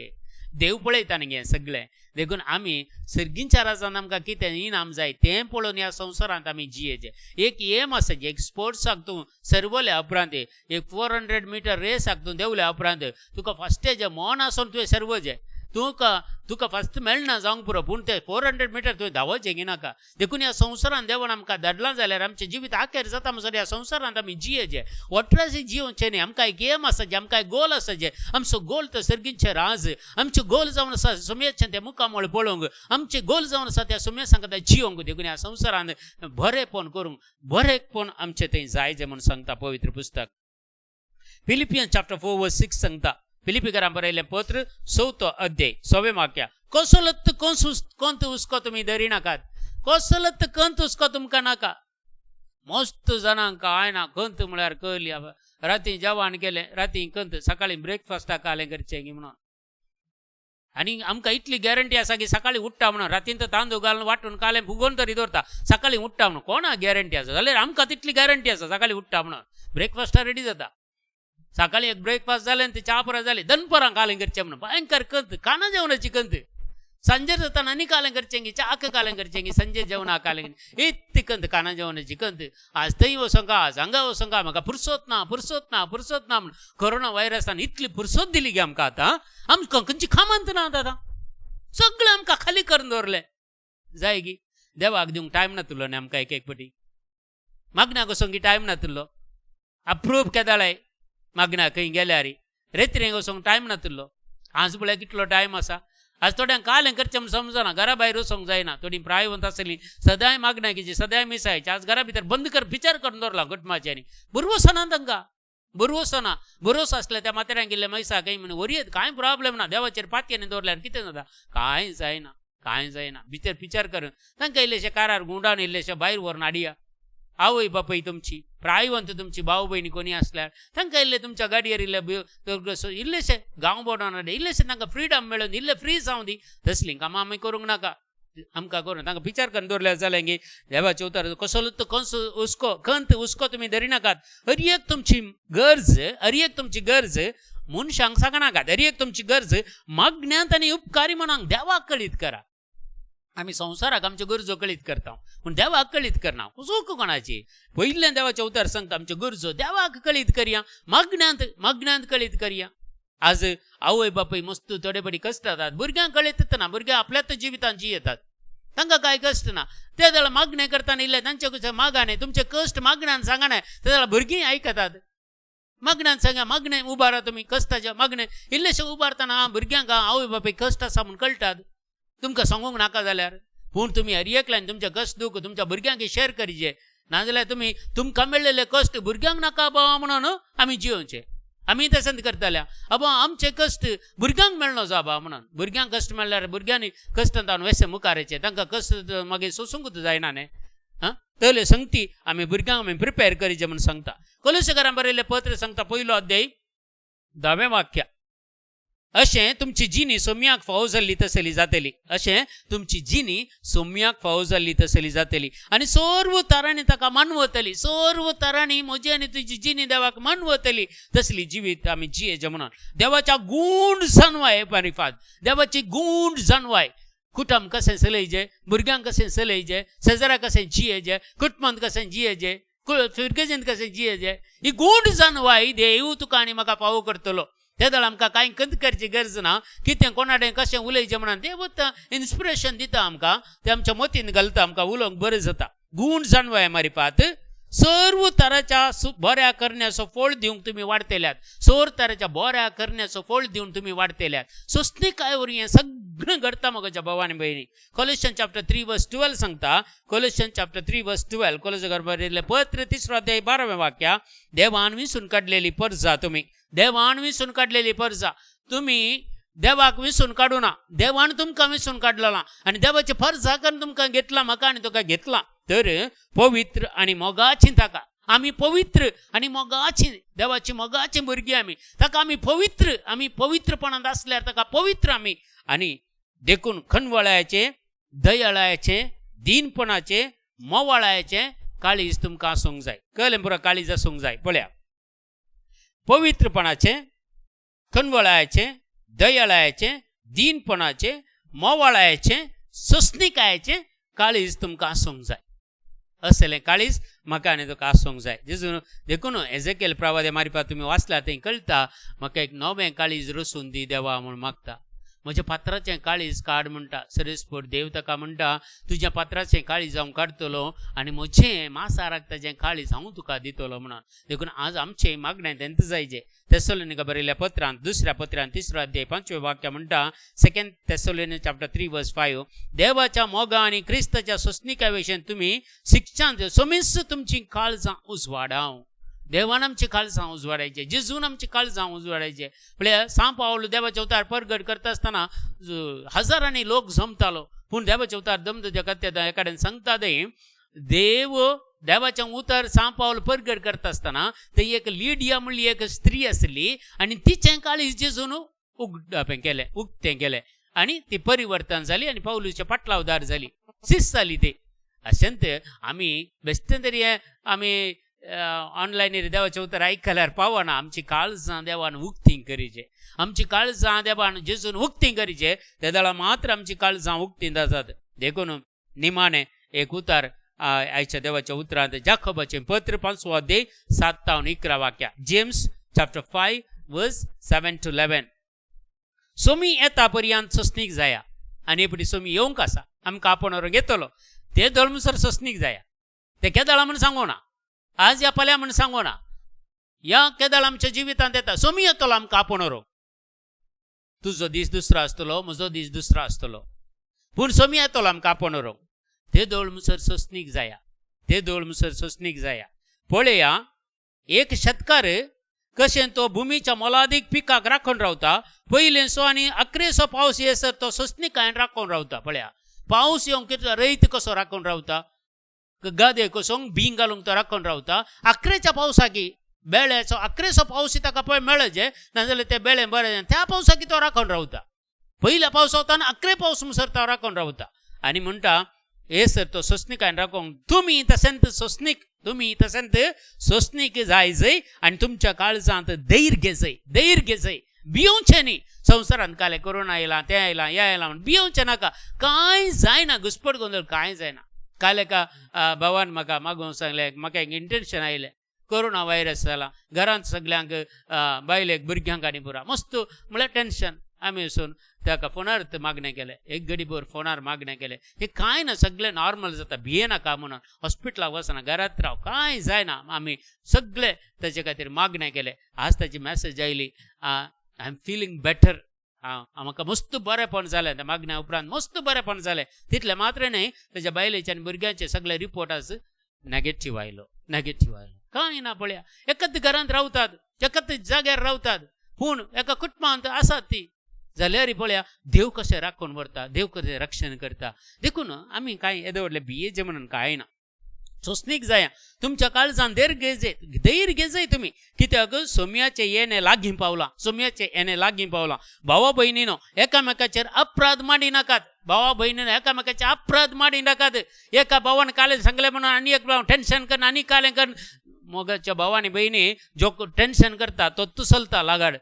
देव पळयता न्ही हें सगळें. देखून आमी सर्गींच्या राजान आमकां कितें इनाम जाय तें पळोवन ह्या संवसारांत आमी जियेचें. एक एम आसाचें, एक स्पोर्ट्साक तूं सर्वल्या उपरांत एक 400 मीटर रेसाक तूं देवल्या उपरांत तुका फस्टेजें मोन आसून तुवें सर्वजें तुका फस्ट मेळना जावंक पुरो. पूण ते 400 मीटर तुवें धांवचें गिनाका. देखून ह्या संवसारांत देवान आमकां धाडलां जाल्यार आमचें जिवीत आखेर जाता म्हणसर ह्या संवसारांत आमी जियेचें. वट्रासी जिवचें न्ही. आमकां एक एम आसाचें, आमकां एक गोल आसाचें. आमचो गोल तो सर्गींचें राज. आमचें गोल जावन आसा सुमेचें तें मुखामळ पळोवंक. आमचें गोल जावन आसा त्या सुमेसांक आतां जिवंक. देखून ह्या संवसारांत बरेंपण करूंक, बरेंपण आमचें थंय जायचें म्हूण सांगता पवित्र पुस्तक. फिलिपियन chapter 4 verse 6 सांगता. फिलिपिकारांक बरयलें पत्र 4 अध्याय 6 वाक्य. कसलत कंत हुस्को तुमी धरी नाकात. कसलत कंत हुस्को तुमकां नाका. मस्त जाणांक आयना कंत म्हळ्यार कळली. राती जेवण केलें, राती कंत, सकाळी ब्रेकफास्टाक कालें करचें गी म्हणून. आनी आमकां इतली गॅरंटी आसा की सकाळी उठ्ठा म्हणून रातीन तो तांदूळ घालून वाटून कालें फुगोवन तरी दवरता, सकाळी उठ्ठा म्हणून. कोणाक गॅरंटी आसा? जाल्यार आमकां तितली गॅरंटी आसा सकाळी उठ्ठा म्हणून. ब्रेकफास्टा रेडी जाता. सकाळी एक ब्रेकफास्ट जालें आनी ते च्या पुरा जाली, दनपरां कालें करचें म्हणून. भयंकर कंत, काना जेवणाची कंत. सांजे जाताना आनी कालें करचें गी, च्याक कालें करचें गी, संजे जेवणाक कालें. इतली कंत, काना जेवणाची कंत. आज थंय वचोंक, आज हांगा वचोंक, म्हाका फुरसत ना म्हणून. कोरोना व्हायरसान इतली फुरसत दिली गी आमकां. आतां आमकां खंयची खामंत ना. आतां सगळें आमकां खाली करून दवरलें. जाय गी देवाक दिवंक टायम नातलो न्ही आमकां. एक पटी मागण्याक वचोंक टायम नातलो. अप्रूव केदाळाय मागण्या खंय गेल्यार रेत्रेक वचोंक टायम नातलो. आज पळय कितलो टायम आसा. आज थोड्यांक कालें करचें म्हूण समजना, घरा भायर वचोंक जायना. थोडीं प्रायवंत आसली सदांय मागण्याची, सदांय मिसायची. आज घरा भितर बंद कर, पिचार करून दवरला घटमाच्यांनी. बरोवसो ना तांकां, बरोवसो ना. बरोवसो आसल्या त्या माथेऱ्यांक गेल्ले मैसा खंय म्हणून वरयत, कांय प्रॉब्लेम ना. देवाचेर पातयेन दवरल्यार कितें जाता? कांय जायना, कांय जायना. भितर पिचार करून तांकां इल्लेशे कारार गुंडावन इल्लेशे भायर व्हरून हाडया. आवय बापय तुमची, प्रायवंत तुमची भाव भयणी कोणी आसल्यार तांकां इल्ले तुमच्या गाडयेर इल्लेशे गांव बोडोन हाडे, इल्लेशे तांकां फ्रिडम मेळोन इल्ले फ्री जावं दी. तसलीं कामां आमी करूंक नाका. आमकां करून तांकां पिचार करून दवरल्यार जालें गी. देवाचे उतर कसलो कंत हुस्को तुमी धरी नाकात. हर एक तुमची गरज मनशांक सांगनाका. दर एक तुमची गरज मागण्यांत आनी उपकारी मनाक देवाक कळीत करा. आमी संवसाराक आमच्यो गरजो कळीत करता पूण देवाक कळीत करना. चूक कोणाची? पयल्यान देवाचे उतर सांगता आमच्यो गरजो देवाक कळीत करया, मागण्यांत कळीत करया. आज आवय बापूय मस्त थोडे बडी कश्ट जातात. भुरग्यांक कळीत ना. भुरगे आपल्याच जिवितांत जियेतात. तांकां कांय कश्ट ना. ते जाल्यार मागणे करतना इल्ले तांचे कशें मागाने तुमचे कश्ट मागण्यान सांगणे. ते जाल्यार भुरगीं आयकतात. मागण्यान सांगा, मागणे उबारा तुमी कश्टाचे मागणे इल्लेशे उबारतना भुरग्यांक आवय बापूय कश्ट आसा म्हूण कळटात. तुमकां सांगूंक नाका जाल्यार. पूण तुमी हर एकल्यान तुमचे कश्ट दूख तुमच्या भुरग्यांक शेअर करीचे. नाजाल्यार तुमी तुमकां मेळिल्ले कश्ट भुरग्यांक नाका बाबा म्हणून आमी जियोवचे. आमी तसंत करतल्या अबा आमचे कश्ट भुरग्यांक मेळनो जाबा म्हणून. भुरग्यांक कश्ट मेळल्यार भुरग्यांनी कश्टांत वेसे मुखाराचे. तांकां कश्ट मागीर सोसूंकूच जायना न्ही. तले संगती आमी भुरग्यांक आमी प्रिपेर करीचे म्हणून सांगता. कोलोसेकारांक बरयल्लें पत्र सांगता 1 अध्याय 10वें वाक्य. अशें तुमची जिणी सोम्याक फावो जाल्ली तसली जातली. अशें तुमची जिणी सोम्याक फावो जाल्ली तसली जातली आनी सर्व तरांनी ताका मानवतली. सर्व तरांनी म्हजी आनी तुजी जिणी देवाक मानवतली तसली जिवीत आमी जियेचे म्हणून. देवाच्या गूण जाणवाय परिफाद. देवाची गूण जाणवाय. कुटुंब कशें चलयचें, भुरग्यांक कशें चलयचें, शेजाऱ्याक कशें जियेचें, कुटुंबांत कशें जियेचें, फिरकेजेंत कशें जियेचें, ही गूण जाणवाय देव तुका आनी म्हाका फावो करतलो. ते जाल्यार आमकां कांय कंत करची गरज ना. कितें कोणाडें कशें उलयचें म्हणून देव इन्स्पिरेशन दिता आमकां. ते आमच्या मतीन घालता आमकां उलोवंक बरें जाता. गूण जाणवाय मारिपात सर्व तराच्या बऱ्या करण्याचो फळ दिवंक तुमी वाडतेल्यात. सर्व तराच्या बऱ्या करण्याचो फळ दिवन तुमी वाडतेल्यात. सोंसणीकायेवर हें सगळें घडटा म्हज्या भावानी भयणी. कोलोसियन्स चॅप्टर 3:12 सांगता. कोलोसियन्स चॅप्टर 3:12 कोलोसेकार बरयल्लें पत्र 3 अध्याय 12वें वाक्या. देवान विसून काडलेली परजा तुमी. देवान विसून काडलेली परजा तुमी देवाक विसून काडू ना. देवान तुमकां विसून काडलेला आनी देवाची परजा करून तुमकां घेतला. म्हाका आनी तुका घेतला. तर पवित्र आनी मोगाची ताका आमी पवित्र आनी मोगाची देवाची मोगाची भुरगीं आमी. ताका आमी पवित्रपणांत आसल्यार ताका पवित्र आमी. आनी देखून खणवळायचे, दयाळायचे, दीनपणाचे, मोवाळायचे काळीज तुमकां आसूंक जाय. कळ्ळें पुरो? काळीज आसूंक जाय. पळया, पवित्रपणाचे, खणवळायचे, दयाळायचे, दीनपणाचे, मोवाळायचे, सोंसणीकायेचे काळीज तुमकां आसूंक जाय. असलें काळीज म्हाका आनी तुका आसूंक जाय. जेजून देखून एजेकेल प्रवादे मारिपा तुमी वाचला थंय कळटा. म्हाका एक नवें काळीज रचून दी देवा म्हूण मागता. म्हज्या पात्राचें काळीज काड म्हणटा. सरस्पोट देव ताका म्हणटा तुज्या पात्राचें काळीज हांव काडटलो आनी म्हजें मांसाराक ताचें काळीज हांव तुका दितलो म्हणून. देखून आज आमचें मागणें तेंच जायचें. तेसलोनिका बरयल्ल्या पत्रांत 2 पत्रांत 3 अध्याय 5वें वाक्य म्हणटा. 2 तेसलोनिका चॅप्टर 3:5 देवाच्या मोगा आनी क्रिस्ताच्या सोंसणीकाये विशीं तुमी शिक्षण समीस तुमची काळजां उजवाडाव. देवान आमची काळजां उजवाडायचे. जेजून आमची काळजां उजवाडायचे. पळय, सांत पावलो देवाचे उतार परगट करता आसतना हजारांनी लोक जमतालो. पूण देवाचे उतार दमदत्या कथेंत एकाडेन सांगता थंय देवाचें उतर सांत पावल परगट करता आसतना थंय एक लिडिया म्हणली एक स्त्री आसली आनी तिचें काळीज जेजून उक्तें केलें आनी ती परिवर्तन जाली आनी पावलुच्या पाटलावदार जाली. शिस्त जाली ती. अशेंत आमी बेश्टें तरी आमी ऑनलायनीर देवाचें उतर आयकल्यार पावना. आमची काळजां देवान उक्तीं करीचे. आमची काळजां देवान जेजून उक्तीं करीचे. ते जाल्यार मात्र आमची काळजां उक्तीं जातात. देखून निमाणें एक उतार आयच्या देवाच्या उतरांत जाकोबाचें पत्र 5 अध्याय 7 ते 11 वाक्या. जेम्स चॅप्टर 5:7-11 सोमी येता पर्यंत सोंसणीक जाया आनी एपडी सोमी येवंक आसा. आमकां आपण घेतलो ते दळमुसर सोंसणीक जाया. ते केदाळा म्हूण सांगो ना. आज या पल्या म्हूण सांगो ना. या केदाळ आमच्या जिवितांत येता. सोमी येतलो आमकां आपण. तुजो दीस दुसरो आसतलो, म्हजो दीस दुसरो आसतलो, पूण सोमी येतलो आमकां आपण. ते दळमुसर सोंसणीक जाया. ते दळमुसर सोंसणीक जाया. पळया, एक शेतकार कशें तो भुमीच्या मोलादीक पिकाक राखून रावता. पयलेसो आनी 11सो पावस येसर तो सोंसणीकायेन राखून रावता. पळया, पावस येवंक रैत कसो राखून रावता. गादे कसोंक बीं घालूंक तो राखून रावता. 11च्या पावसाकी बेळ्याचो 11सो पावस ताका पळय मेळचे नाजाल्यार ते बेळे बरें त्या पावसाकी तो राखून रावता. पयल्या पावस वताना 11 पावस मुसर तो राखून रावता. आनी म्हणटा येसर तो सोंसणीकायेन राखोंक तुमी तशेंच सोंसणीक तुम्ही तसंत सोसणीक जायचंय आणि तुमच्या काळजांत धैर्य जाय भियोवचें न्ही. संवसारांत काले कोरोना येयला ते येयला ह्या येयला म्हण भियोवचें नाका. कांय जायना, घुसपट गोंदळ कांय जायना. काल एका भावान म्हाका मागोवंक सांगलें, म्हाका एक इंटेन्शन आयलें, कोरोना व्हायरस जाला घरांत सगळ्यांक बायलेक भुरग्यांक आनी पुरा मस्त म्हळ्यार टेन्शन. आमी वचून ताका फोनार मागणें केलें, एक घडीभर फोनार मागणें केलें. हे कांय ना, सगळें नॉर्मल जाता, भियेनाका म्हणून, हॉस्पिटलाक वचना, घरांत राव, कांय जायना. आमी सगळे ताचे खातीर मागणें केलें. आज ताची मॅसेज आयली, आय एम फिलींग बेटर. म्हाका मस्त बरेंपण जालें, त्या मागण्या उपरांत मस्त बरेंपण जालें. तितलें मात्र न्ही, ताच्या बायलेचे आनी भुरग्यांचे सगळे रिपोर्ट आज नॅगेटीव आयलो. कांय ना पळया, एकच घरांत रावतात, एकच जाग्यार रावतात, पूण एका कुटुंबांत आसात ती. जाल्यार पळया देव कशें राखून व्हरता, देव कशें रक्षण करता. देखून आमी कांय येदे व्हडले भियेचे म्हणून कांय ना. सोसणीक जाया, तुमच्या काळजान धैर्य घेजय तुम्ही. कित्याक सोम्याचे येणे लागीं पावला. भावा भयणीनो, एकामेकाचेर अपराध माडी नाकात. एकामेकाचे अपराध माडी नाकात. एका भावान काले सांगले म्हणून आनी एक भाव टेन्शन कर, आनी काले कर. मोगाच्या भावानी बहिणी जो टेन्शन करता तो तुसलता लागाड.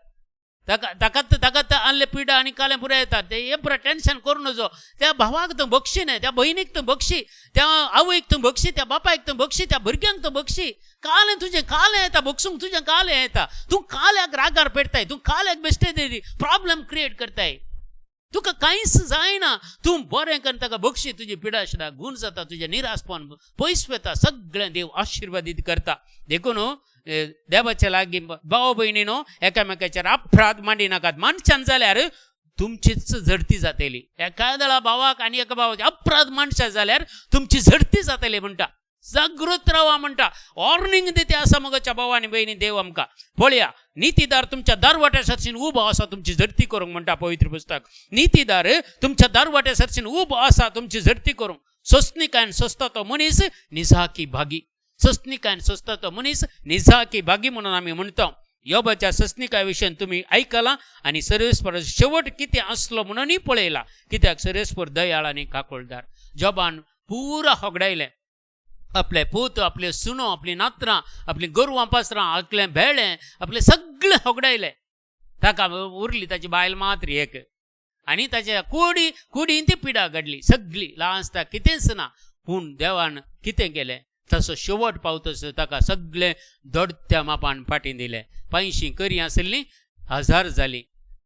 ताका आणले पिडा आणि काले पुरे येतात. ते पुरा टेन्शन करू नजो. त्या भावाक तू बक्षी नाही, त्या बहिणीक तू बक्षी, त्या आवयक तू बक्षी, त्या बापायक तू बक्षी, त्या भुरग्यांक तू बक्षी. काले तुझे काले येता बक्षूंक, तुझे काले येता. तू काल्याक रागार पेटताय, तू काल्याक बेश्टे प्रॉब्लेम क्रिएट करताय. तुका कांयच जायना. तू बरें कर, ताका बक्षी, तुजी पिडा शिडा गुण जाता, तुजे निरासपण पयस वेता, सगळें देव आशिर्वादीत करता. देखून देवाच्या लागीं भाव भयणीनो, एकामेकाचेर अपराध मांडी नाकात. मनशान जाल्यार तुमचीच झडती जातली. एखाद्या भावाक आनी एका भावाचे अपराध मनशा जाल्यार तुमची झडती जातली म्हणटा. जागृत रावा म्हणटा, वॉर्निंग दिते आसा मोगाच्या भावानी बहिणी देव आमकां. पळया, नीतीदार तुमच्या दारवाट्या सरशीन उबो आसा तुमची झडती करूंक म्हणटा पवित्र पुस्तक. नीतीदार तुमच्या दारवाट्या सरशीन उबो आसा तुमची झडती करूंक. सोसणीकायन सोसता तो मनीस निजाकी भागी. सोसणीकायन सोसता तो मनीस निजाकी भागी म्हणून आमी म्हणटा. योबाच्या सोसणीकाय विशयी तुम्ही ऐकला आणि सर्वेस्पर शेवट कितें आसलो म्हणूनय पळयला. कित्याक सर्वेस्पर दयाळ आनी काकोळदार. जोबान पुरा होगडायलें. आपले पूत, आपले सुनो, आपली नात्रां, आपली गोरवां पासरां, आपले भेळे, आपले सगळे होगडायले. ताका उरली ताची बायल मात्र एक. आनी ताच्या कुडीन ती पिडा घडली सगळी. लास्ट कितेंच ना. पूण देवान कितें केलें, तसो शेवट पावतस ताका सगळे दडत्या मापान फाटीं दिले. 500 करी आसली 1000 जाली.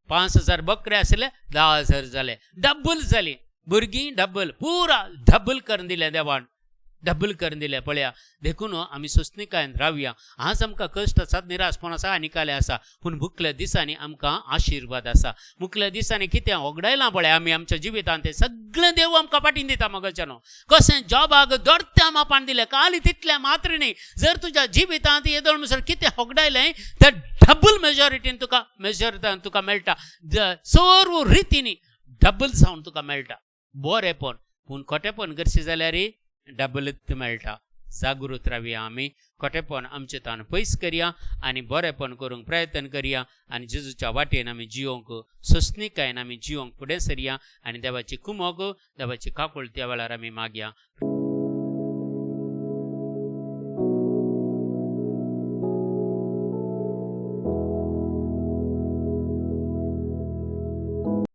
5000 बकरे आसले 10,000 जाले. डबल जाली. भुरगीं डबल, पुरा डबल करून दिले देवान. डबल करून दिले. पळया, देखून आमी सोसणीकायेन रावया. आज आमकां कश्ट आसात, निरासपण आसा, आनिकाले आसा, पूण मुखल्या दिसांनी आमकां आशिर्वाद आसा. मुखल्या दिसांनी कितें होगडायलां पळय आमी आमच्या जिवितांत, तें सगळें देव आमकां फाटीं दिता मोगाच्यानो. कशें जॉबाक दडत्या मापान दिलें, काली तितलें मात्र न्ही. जर तुज्या जिवितांत येदोळ म्हणसर कितें होगडायलें तें डबल मेजॉरिटीन तुका मेळटा. सर्व रितींनी डबल जावन तुका मेळटा. बरेंपण, पूण खोटेपण करचें जाल्यार डबलच मेळटा. जागृत रावया आमी. खोटेपण आमचे तान पयस करया आनी बरेंपण करूंक प्रयत्न करया. आनी जेजूच्या वाटेन आमी जिवंक, सोसणीकायेन आमी जिवंक फुडें सरया. आनी देवाची कुमोग, देवाची काकूळ त्या वेळार आमी मागया.